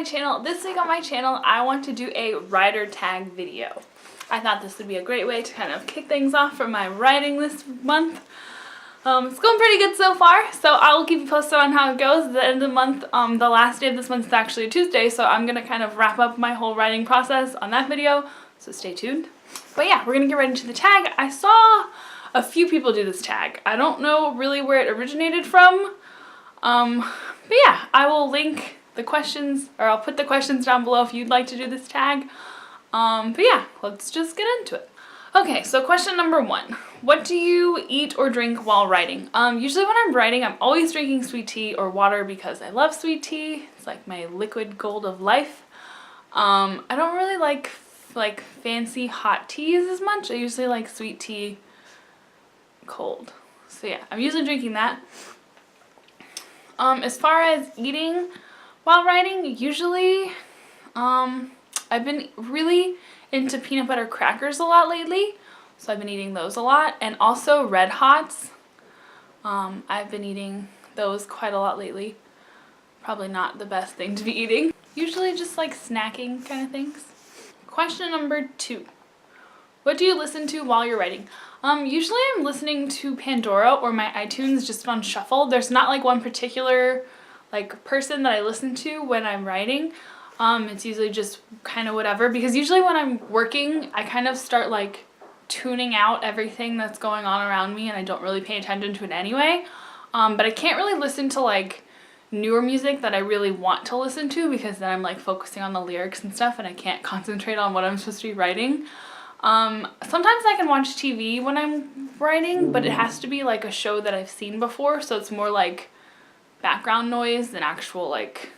channel. This week on my channel, I want to do a writer tag video. I thought this would be a great way to kind of kick things off for my writing this month. It's going pretty good so far, so I'll keep you posted on how it goes. At the end of the month, the last day of this month is actually a Tuesday, so I'm going to kind of wrap up my whole writing process on that video, so stay tuned. But yeah, we're going to get right into the tag. I saw a few people do this tag. I don't know really where it originated from, but yeah, I will link the questions, or I'll put the questions down below if you'd like to do this tag. But yeah, let's just get into it. Okay, so question number 1. What do you eat or drink while writing? Usually when I'm writing, I'm always drinking sweet tea or water because I love sweet tea. It's like my liquid gold of life. I don't really like fancy hot teas as much. I usually like sweet tea cold. So yeah, I'm usually drinking that. As far as eating while writing, usually I've been really into peanut butter crackers a lot lately, so I've been eating those a lot, and also Red Hots. I've been eating those quite a lot lately. Probably not the best thing to be eating. Usually just like snacking kind of things. Question number 2. What do you listen to while you're writing? Usually I'm listening to Pandora or my iTunes just on shuffle. There's not like one particular like person that I listen to when I'm writing. It's usually just kind of whatever, because usually when I'm working, I kind of start like tuning out everything that's going on around me and I don't really pay attention to it anyway. But I can't really listen to like newer music that I really want to listen to, because then I'm like focusing on the lyrics and stuff and I can't concentrate on what I'm supposed to be writing. Sometimes I can watch TV when I'm writing, but it has to be like a show that I've seen before, so it's more like background noise than actual like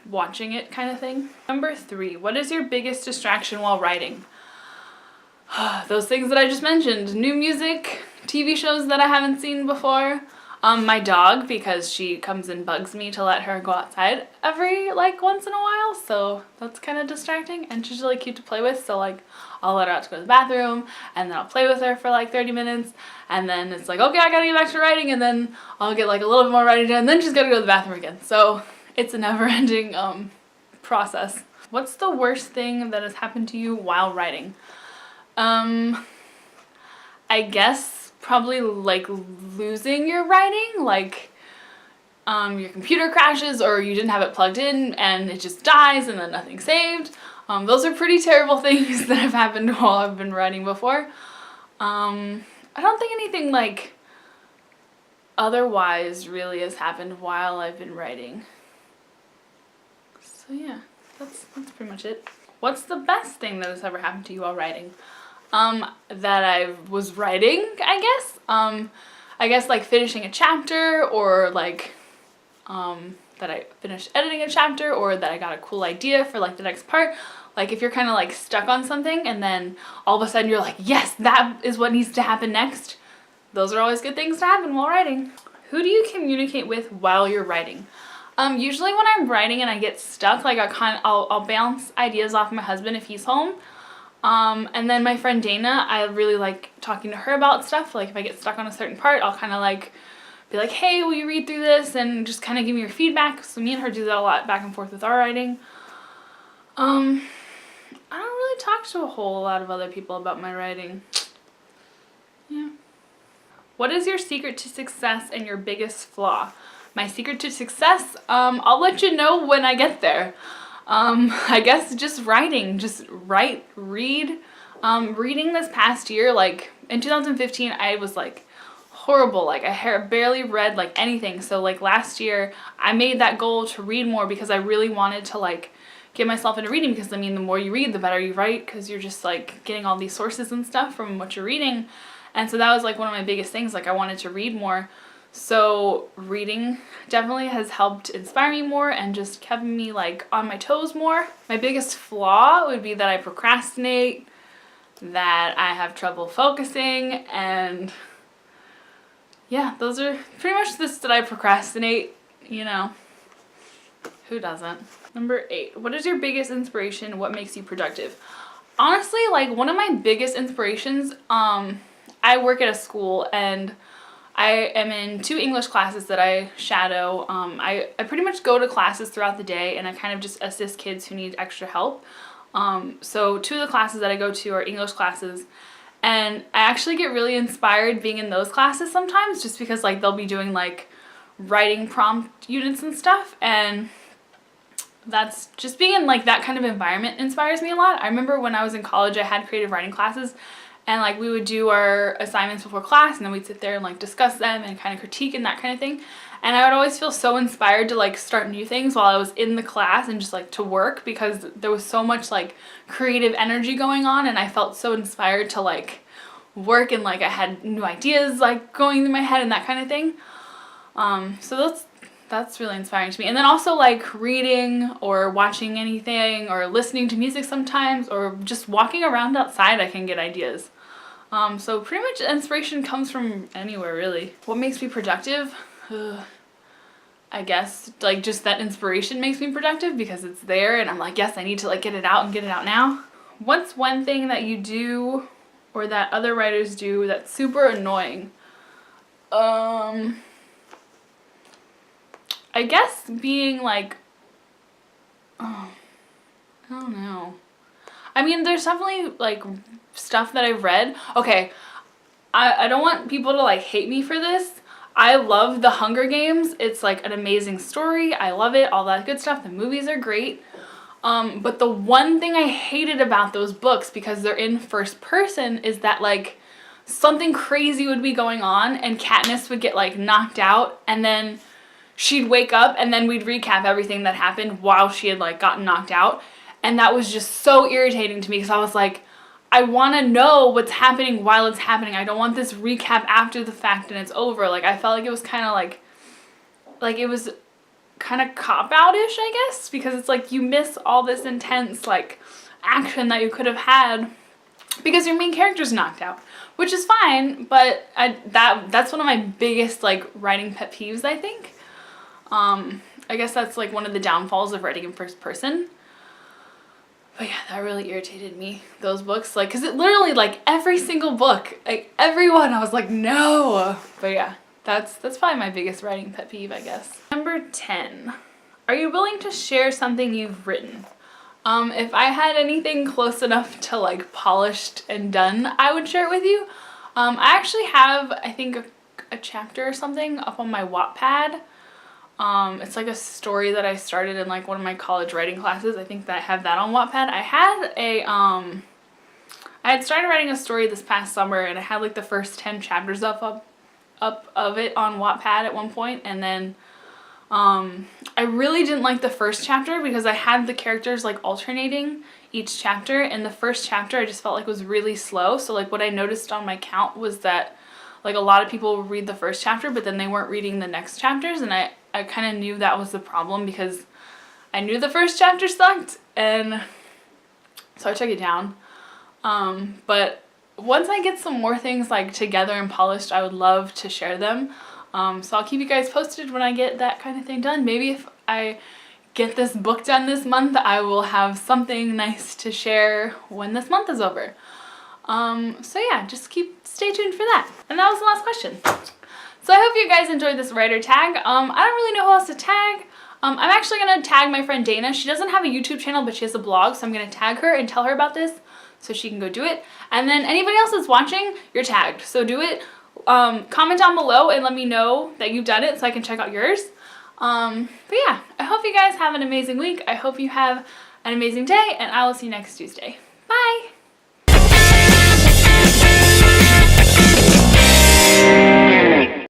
watching it kind of thing. Number 3, what is your biggest distraction while writing? Those things that I just mentioned. New music, TV shows that I haven't seen before. My dog, because she comes and bugs me to let her go outside every like once in a while, so that's kind of distracting, and she's really cute to play with, so like I'll let her out to go to the bathroom and then I'll play with her for like 30 minutes and then it's like, okay, I gotta get back to writing, and then I'll get like a little bit more writing done and then she's gotta go to the bathroom again. So it's a never-ending process. What's the worst thing that has happened to you while writing? I guess probably like losing your writing, like your computer crashes or you didn't have it plugged in and it just dies and then nothing's saved. Those are pretty terrible things that have happened while I've been writing before. I don't think anything like otherwise really has happened while I've been writing. So yeah, that's pretty much it. What's the best thing that has ever happened to you while writing? That I was writing, I guess. I guess like finishing a chapter, or like that I finished editing a chapter, or that I got a cool idea for like the next part. Like if you're kind of like stuck on something and then all of a sudden you're like, yes, that is what needs to happen next. Those are always good things to happen while writing. Who do you communicate with while you're writing? Usually when I'm writing and I get stuck, like I'll bounce ideas off my husband if he's home. And then my friend Dana, I really like talking to her about stuff. Like if I get stuck on a certain part, I'll kind of like be like, hey, will you read through this? And just kind of give me your feedback. So me and her do that a lot back and forth with our writing. I don't really talk to a whole lot of other people about my writing. Yeah. What is your secret to success and your biggest flaw? My secret to success? I'll let you know when I get there. I guess just writing, just read. Reading this past year, like in 2015, I was like horrible. Like I barely read like anything. So like last year, I made that goal to read more because I really wanted to like get myself into reading, because I mean, the more you read, the better you write, because you're just like getting all these sources and stuff from what you're reading. And so that was like one of my biggest things. Like I wanted to read more. So reading definitely has helped inspire me more and just kept me like on my toes more. My biggest flaw would be that I procrastinate, that I have trouble focusing, and yeah, those are pretty much this, that I procrastinate, you know. Who doesn't? Number 8, what is your biggest inspiration? What makes you productive? Honestly, like one of my biggest inspirations, I work at a school and I am in 2 English classes that I shadow. I pretty much go to classes throughout the day, and I kind of just assist kids who need extra help. So 2 of the classes that I go to are English classes, and I actually get really inspired being in those classes sometimes, just because like they'll be doing like writing prompt units and stuff, and that's just being in like that kind of environment inspires me a lot. I remember when I was in college I had creative writing classes, and like we would do our assignments before class, and then we'd sit there and like discuss them and kind of critique and that kind of thing. And I would always feel so inspired to like start new things while I was in the class and just like to work, because there was so much like creative energy going on, and I felt so inspired to like work, and like I had new ideas like going through my head and that kind of thing. So that's really inspiring to me. And then also like reading or watching anything or listening to music sometimes, or just walking around outside, I can get ideas. So pretty much inspiration comes from anywhere, really. What makes me productive? I guess like just that inspiration makes me productive because it's there, and I'm like, yes, I need to like get it out and get it out now. What's one thing that you do or that other writers do that's super annoying? I guess being like, oh, I don't know. I mean, there's definitely like stuff that I've read. Okay, I don't want people to like hate me for this. I love The Hunger Games. It's like an amazing story. I love it, all that good stuff. The movies are great. But the one thing I hated about those books, because they're in first person, is that like something crazy would be going on and Katniss would get like knocked out, and then she'd wake up, and then we'd recap everything that happened while she had like gotten knocked out. And that was just so irritating to me, because I was like, I want to know what's happening while it's happening. I don't want this recap after the fact and it's over. Like, I felt like it was kind of like it was kind of cop-out-ish, I guess, because it's like you miss all this intense like action that you could have had because your main character's knocked out, which is fine, but that's one of my biggest like writing pet peeves, I think. I guess that's like one of the downfalls of writing in first person. But yeah, that really irritated me, those books. Like, because it literally, like, every single book, like, every one, I was like, no. But yeah, that's probably my biggest writing pet peeve, I guess. Number 10. Are you willing to share something you've written? If I had anything close enough to, like, polished and done, I would share it with you. I actually have, I think, a chapter or something up on my Wattpad. It's like a story that I started in like one of my college writing classes. I think that I have that on Wattpad. I had started writing a story this past summer, and I had like the first 10 chapters up of it on Wattpad at one point, and then I really didn't like the first chapter because I had the characters like alternating each chapter, and the first chapter I just felt like was really slow. So like what I noticed on my count was that like a lot of people read the first chapter, but then they weren't reading the next chapters, and I kind of knew that was the problem because I knew the first chapter sucked, and so I took it down. But once I get some more things like together and polished, I would love to share them. So I'll keep you guys posted when I get that kind of thing done. Maybe if I get this book done this month, I will have something nice to share when this month is over. So yeah, just stay tuned for that. And that was the last question. So I hope you guys enjoyed this writer tag. I don't really know who else to tag. I'm actually going to tag my friend Dana. She doesn't have a YouTube channel, but she has a blog, so I'm going to tag her and tell her about this so she can go do it. And then anybody else that's watching, you're tagged, so do it. Comment down below and let me know that you've done it so I can check out yours. But yeah, I hope you guys have an amazing week. I hope you have an amazing day, and I will see you next Tuesday.